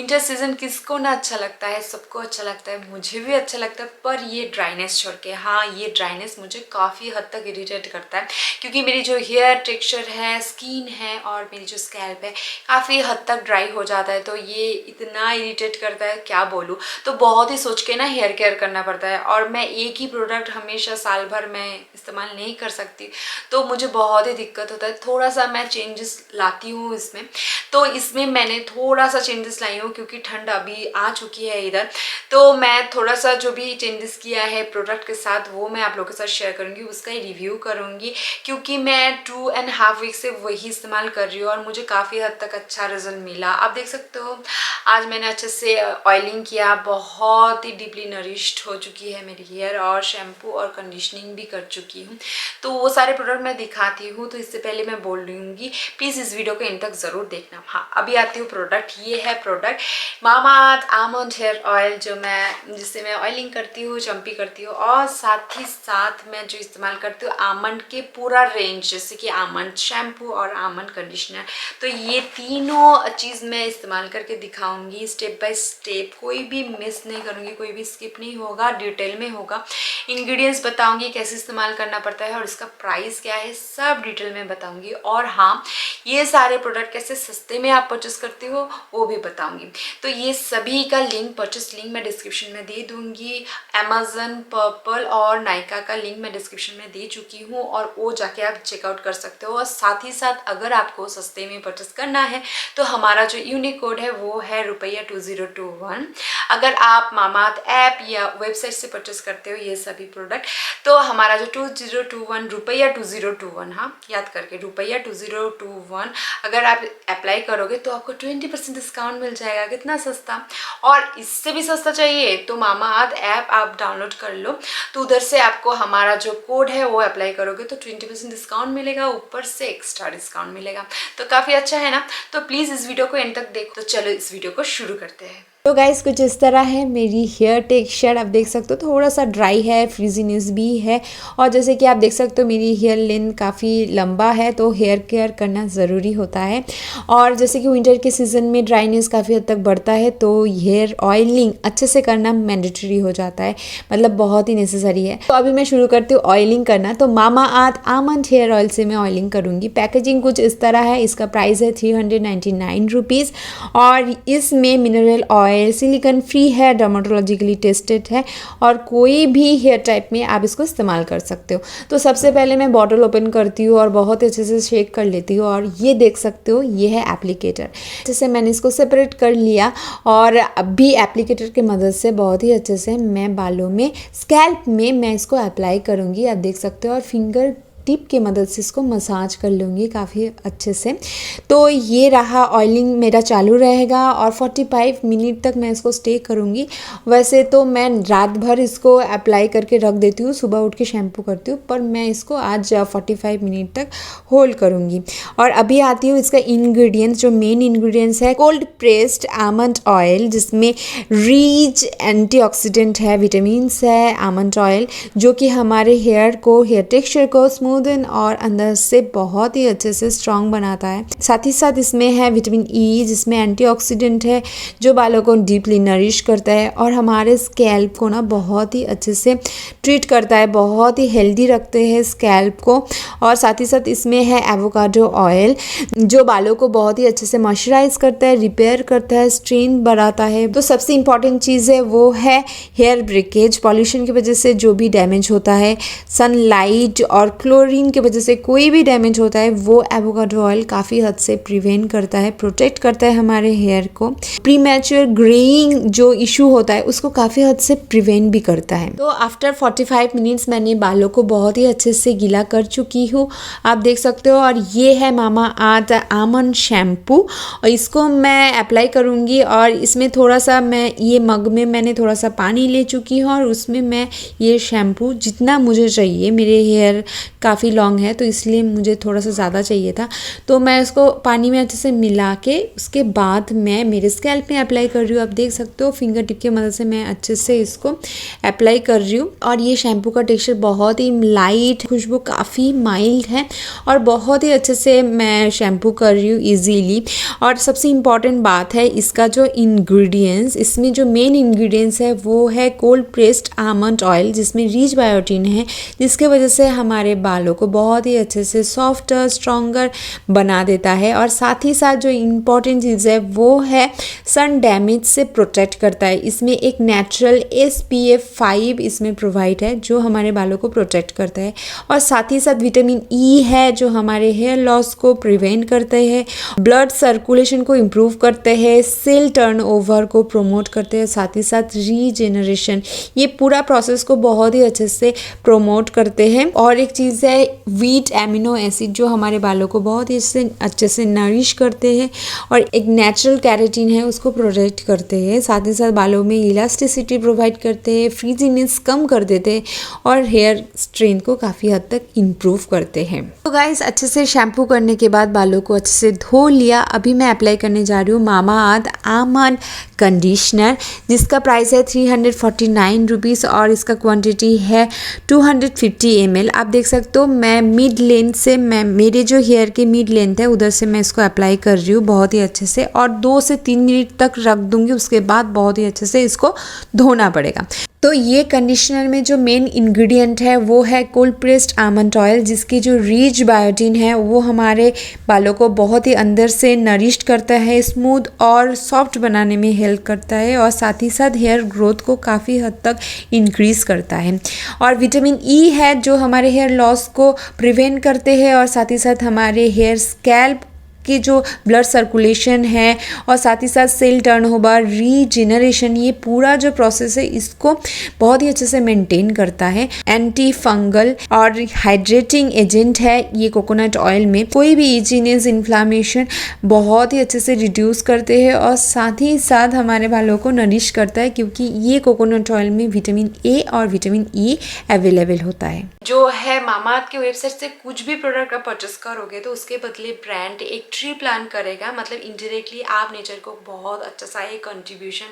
Winter season किसको ना अच्छा लगता है, सबको अच्छा लगता है, मुझे भी अच्छा लगता है। पर ये ड्राइनेस छोड़ के, हाँ ये ड्राइनेस मुझे काफ़ी हद तक इरिटेट करता है, क्योंकि मेरी जो हेयर टेक्सचर है, स्किन है और मेरी जो स्कैल्प है काफ़ी हद तक ड्राई हो जाता है। तो ये इतना इरिटेट करता है क्या बोलूँ। तो बहुत ही सोच के ना हेयर केयर करना पड़ता है, और मैं एक ही प्रोडक्ट हमेशा साल भर मैं इस्तेमाल नहीं कर सकती, तो मुझे बहुत ही दिक्कत होता है। थोड़ा सा मैं चेंजेस लाती हूँ इसमें, तो इसमें मैंने थोड़ा सा चेंजेस लाई हूँ क्योंकि ठंड अभी आ चुकी है इधर। तो मैं थोड़ा सा जो भी चेंजेस किया है प्रोडक्ट के साथ वो मैं आप लोगों के साथ शेयर करूँगी, उसका ही रिव्यू करूँगी, क्योंकि मैं 2.5 वीक से वही इस्तेमाल कर रही हूँ और मुझे काफ़ी हद तक अच्छा रिजल्ट मिला। आप देख सकते हो आज मैंने अच्छे से ऑयलिंग किया, बहुत ही डीपली नरिश्ड हो चुकी है मेरी हेयर, और शैम्पू और कंडीशनिंग भी कर चुकी हूँ। तो वो सारे प्रोडक्ट मैं दिखाती हूँ। तो इससे पहले मैं बोल रही हूँ प्लीज़ इस वीडियो को एंड तक ज़रूर देखना। हाँ अभी आती हूँ प्रोडक्ट। ये है product Mamaearth almond hair oil, जिससे मैं ऑयलिंग करती हूँ, चम्पी करती हूँ, और साथ ही साथ मैं जो इस्तेमाल करती हूँ आमंड के पूरा रेंज, जैसे कि आमंड शैम्पू और आमंड कंडीशनर। तो ये तीनों चीज़ मैं इस्तेमाल करके दिखाऊंगी स्टेप बाय स्टेप, कोई भी मिस नहीं करूँगी, कोई भी स्किप नहीं होगा, डिटेल में होगा। इंग्रेडिएंट्स बताऊंगी कैसे इस्तेमाल करना पड़ता है और इसका प्राइस क्या है, सब डिटेल में बताऊंगी। और हाँ ये सारे प्रोडक्ट कैसे सस्ते में आप परचेस करते हो वो भी बताऊंगी। तो ये सभी का लिंक, परचेस लिंक मैं डिस्क्रिप्शन में दे दूंगी। अमेजन, पर्पल और नायका का लिंक मैं डिस्क्रिप्शन में दे चुकी हूँ, और वो जाके आप चेकआउट कर सकते हो। और साथ ही साथ अगर आपको सस्ते में परचेस करना है तो हमारा जो यूनिक कोड है वो है ₹2021। अगर आप मामाअर्थ ऐप या वेबसाइट से परचेस करते हो ये सभी प्रोडक्ट, तो हमारा जो 2021 ₹2021, हाँ याद करके ₹2021 अगर आप अप्लाई करोगे तो आपको 20% डिस्काउंट मिल जाएगा। कितना सस्ता। और इससे भी सस्ता चाहिए तो मामाअर्थ ऐप आप डाउनलोड कर लो, तो उधर से आपको हमारा जो कोड है वो अप्लाई करोगे तो 20% डिस्काउंट मिलेगा, ऊपर से एक्स्ट्रा डिस्काउंट मिलेगा। तो काफ़ी अच्छा है ना। तो प्लीज़ इस वीडियो को एंड तक देखो। तो चलो इस वीडियो को शुरू करते हैं। तो गाइस कुछ इस तरह है मेरी हेयर टेक्सचर। आप देख सकते हो थोड़ा सा ड्राई है, फ्रीजीनेस भी है, और जैसे कि आप देख सकते हो मेरी हेयर लेंथ काफ़ी लंबा है, तो हेयर केयर करना ज़रूरी होता है। और जैसे कि विंटर के सीज़न में ड्राइनेस काफ़ी हद तक बढ़ता है, तो हेयर ऑयलिंग अच्छे से करना मैंडेटरी हो जाता है, मतलब बहुत ही नेसेसरी है। तो अभी मैं शुरू करती हूँ ऑयलिंग करना। तो मामाअर्थ आलमंड हेयर ऑयल से मैं ऑयलिंग करूँगी। पैकेजिंग कुछ इस तरह है, इसका प्राइस है ₹399, और इसमें मिनरल ऑयल सिलिकॉन फ्री है, डर्माटोलॉजिकली टेस्टेड है, और कोई भी हेयर टाइप में आप इसको इस्तेमाल कर सकते हो। तो सबसे पहले मैं बॉटल ओपन करती हूँ और बहुत अच्छे से शेक कर लेती हूँ, और ये देख सकते हो ये है एप्लीकेटर। जैसे मैंने इसको सेपरेट कर लिया, और अभी एप्लीकेटर की मदद से बहुत ही अच्छे से मैं बालों में, स्कैल्प में मैं इसको अप्लाई करूँगी। आप देख सकते हो, और फिंगर टिप की मदद से इसको मसाज कर लूँगी काफ़ी अच्छे से। तो ये रहा, ऑयलिंग मेरा चालू रहेगा और 45 मिनट तक मैं इसको स्टे करूँगी। वैसे तो मैं रात भर इसको अप्लाई करके रख देती हूँ, सुबह उठ के शैम्पू करती हूँ, पर मैं इसको आज 45 मिनट तक होल्ड करूँगी। और अभी आती हूँ इसका इंग्रेडिएंट्स। जो मेन इंग्रेडिएंट्स है कोल्ड प्रेस्ड आलमंड ऑयल, जिसमें रिच एंटीऑक्सीडेंट है, विटामिन्स है आलमंड ऑयल, जो कि हमारे हेयर को, हेयर टेक्सचर को स्मूथ और अंदर से बहुत ही अच्छे से स्ट्रॉन्ग बनाता है। साथ ही साथ इसमें है विटामिन ई, जिसमें एंटीऑक्सीडेंट है, जो बालों को डीपली नरिश करता है और हमारे स्कैल्प को ना बहुत ही अच्छे से ट्रीट करता है, बहुत ही हेल्दी रखते हैं स्कैल्प को। और साथ ही साथ इसमें है एवोकाडो ऑयल, जो बालों को बहुत ही अच्छे से मॉइस्चराइज करता है, रिपेयर करता है, स्ट्रेन बढ़ाता है। तो सबसे इंपॉर्टेंट चीज़ है वो है हेयर ब्रेकेज। पॉल्यूशन की वजह से जो भी डैमेज होता है, सनलाइट और क्लोरीन की वजह से कोई भी डैमेज होता है, वो एवोकाडो ऑयल काफ़ी हद से प्रिवेंट करता है, प्रोटेक्ट करता है हमारे हेयर को। प्रीमैच्योर ग्रेइंग जो इशू होता है उसको काफ़ी हद से प्रिवेंट भी करता है। तो आफ्टर 45 मिनट्स मैंने बालों को बहुत ही अच्छे से गीला कर चुकी हूँ, आप देख सकते हो। और ये है मामाअर्थ आलमंड शैम्पू, और इसको मैं अप्लाई करूँगी। और इसमें थोड़ा सा मैं ये मग में मैंने थोड़ा सा पानी ले चुकी हूँ, और उसमें मैं ये शैम्पू जितना मुझे चाहिए, मेरे हेयर का काफ़ी लॉन्ग है तो इसलिए मुझे थोड़ा सा ज़्यादा चाहिए था। तो मैं उसको पानी में अच्छे से मिला के उसके बाद मैं मेरे स्कैल्प में अप्लाई कर रही हूँ। आप देख सकते हो फिंगर टिप की मदद से मैं अच्छे से इसको अप्लाई कर रही हूँ। और ये शैम्पू का टेक्सचर बहुत ही लाइट, खुशबू काफ़ी माइल्ड है और बहुत ही अच्छे से मैं शैम्पू कर रही हूँ ईजीली। और सबसे इम्पॉर्टेंट बात है इसका जो इंग्रेडिएंट्स, इसमें जो मेन इंग्रेडिएंट्स है वो है कोल्ड प्रेस्ड आमंड ऑयल, जिसमें रिच बायोटिन है, जिसके वजह से हमारे बालों को बहुत ही अच्छे से सॉफ्टर स्ट्रॉन्गर बना देता है। और साथ ही साथ जो इम्पॉर्टेंट चीज़ है वो है सन डैमेज से प्रोटेक्ट करता है। इसमें एक नेचुरल SPF 5 इसमें प्रोवाइड है जो हमारे बालों को प्रोटेक्ट करता है। और साथ ही साथ विटामिन E है जो हमारे हेयर लॉस को प्रिवेंट करते हैं, ब्लड सर्कुलेशन को इम्प्रूव करते हैं, सेल टर्नओवर को प्रमोट करते हैं, साथ ही साथ रीजेनरेशन, ये पूरा प्रोसेस को बहुत ही अच्छे से प्रमोट करते हैं। और एक चीज़ है व्हीट एमिनो एसिड जो हमारे बालों को बहुत ही अच्छे से नरिश करते हैं और एक नेचुरल कैरेटिन है उसको प्रोटेक्ट करते हैं। साथ ही साथ बालों में इलास्टिसिटी प्रोवाइड करते हैं, फ्रीजीनेस कम कर देते हैं और हेयर स्ट्रेंथ को काफ़ी हद तक इम्प्रूव करते हैं। तो गाइस अच्छे से शैम्पू करने के बाद बालों को अच्छे से धो लिया। अभी मैं अप्लाई करने जा रही हूँ मामाअर्थ आमंड कंडीशनर, जिसका प्राइस है 349 रुपीज़ और इसका क्वांटिटी है 250 ml। आप देख सकते हो मैं मिड लेंथ से, मैं मेरे जो हेयर के मिड लेंथ है उधर से मैं इसको अप्लाई कर रही हूँ बहुत ही अच्छे से और 2 से 3 मिनट तक रख दूँगी। उसके बाद बहुत ही अच्छे से इसको धोना पड़ेगा। तो ये कंडीशनर में जो मेन इंग्रेडिएंट है वो है कोल्ड प्रेस्ड आमंड ऑयल, जिसकी जो रिच बायोटिन है वो हमारे बालों को बहुत ही अंदर से नरिश्ड करता है, स्मूथ और सॉफ्ट बनाने में हेल्प करता है और साथ ही साथ हेयर ग्रोथ को काफ़ी हद तक इंक्रीज़ करता है। और विटामिन E है जो हमारे हेयर लॉस को प्रिवेंट करते हैं और साथ ही साथ हमारे हेयर स्कैल्प कि जो ब्लड सर्कुलेशन है और साथ ही साथ सेल टर्नओवर, रीजेनरेशन, ये पूरा जो प्रोसेस है इसको बहुत ही अच्छे से मेंटेन करता है। एंटी फंगल और हाइड्रेटिंग एजेंट है ये कोकोनट ऑयल में, कोई भी इचीनेस, इन्फ्लामेशन बहुत ही अच्छे से रिड्यूस करते हैं और साथ ही साथ हमारे बालों को नरिश करता है क्योंकि ये कोकोनट ऑयल में विटामिन A और विटामिन E अवेलेबल होता है। जो है मामाअर्थ की वेबसाइट से कुछ भी प्रोडक्ट आप परचेस करोगे तो उसके बदले ब्रांड एक ट्री प्लान करेगा, मतलब इनडायरेक्टली आप नेचर को बहुत अच्छा सा एक कंट्रीब्यूशन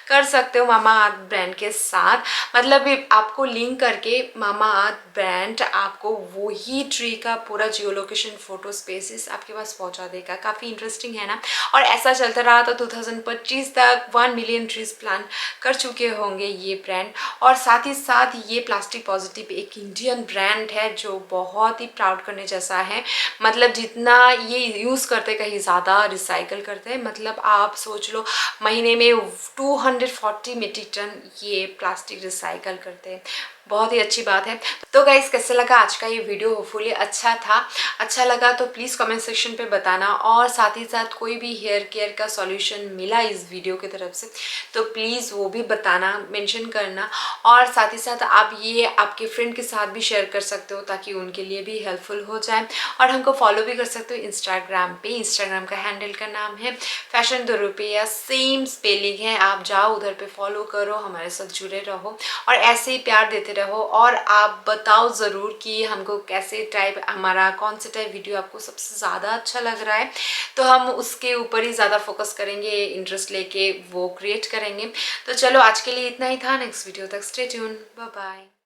कर सकते हो मामाअर्थ ब्रांड के साथ। मतलब आपको लिंक करके मामाअर्थ ब्रांड आपको वही ट्री का पूरा जियो लोकेशन फोटो स्पेसिस आपके पास पहुंचा देगा। काफ़ी इंटरेस्टिंग है ना। और ऐसा चलता रहा तो 2025 तक 1 मिलियन ट्रीज प्लान कर चुके होंगे ये ब्रांड। और साथ ही साथ ये प्लास्टिक पॉजिटिव एक इंडियन ब्रांड है जो बहुत ही प्राउड करने जैसा है। मतलब जितना ये यूज़ करते कहीं ज़्यादा रिसाइकल करते हैं, मतलब आप सोच लो महीने में 240 मीट्रिक टन ये प्लास्टिक रिसाइकल करते हैं। बहुत ही अच्छी बात है। तो गाइस कैसे लगा आज का ये वीडियो? होपफुली अच्छा था। अच्छा लगा तो प्लीज़ कमेंट सेक्शन पे बताना और साथ ही साथ कोई भी हेयर केयर का सॉल्यूशन मिला इस वीडियो की तरफ से तो प्लीज़ वो भी बताना, मेंशन करना। और साथ ही साथ आप ये आपके फ्रेंड के साथ भी शेयर कर सकते हो ताकि उनके लिए भी हेल्पफुल हो जाए। और हमको फॉलो भी कर सकते हो इंस्टाग्राम पे। इंस्टाग्राम का हैंडल का नाम है फैशन 2 रुपया, सेम स्पेलिंग है। आप जाओ उधर पे फॉलो करो, हमारे साथ जुड़े रहो और ऐसे ही प्यार देते रहो। और आप बताओ ज़रूर कि हमको कैसे टाइप, हमारा कौन से टाइप वीडियो आपको सबसे ज़्यादा अच्छा लग रहा है, तो हम उसके ऊपर ही ज़्यादा फोकस करेंगे, इंटरेस्ट लेके वो क्रिएट करेंगे। तो चलो आज के लिए इतना ही था। नेक्स्ट वीडियो तक स्टे ट्यून, बाय बाय।